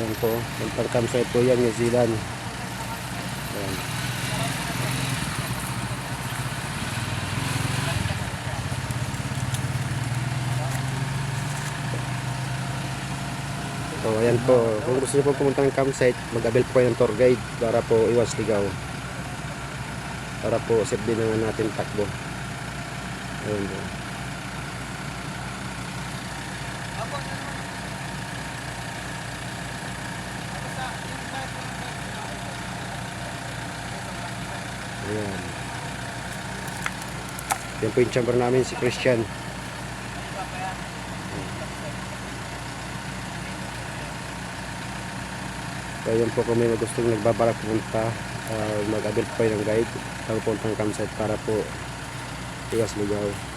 Ayan po, puntang campsite po yan, New Zealand. Ayan. So ayan po, kung gusto niyo po pumunta ng campsite, mag-avail po kayo ng tour guide para po iwas ligaw. Para po safe din natin takbo. Ayan po. Ayan. Yan po yung chamber namin, si Christian. So yan po kung may gustong nagbabalak pumunta, mag-avail po kayo ng guide pag puntang campsite para po iwas ligaw.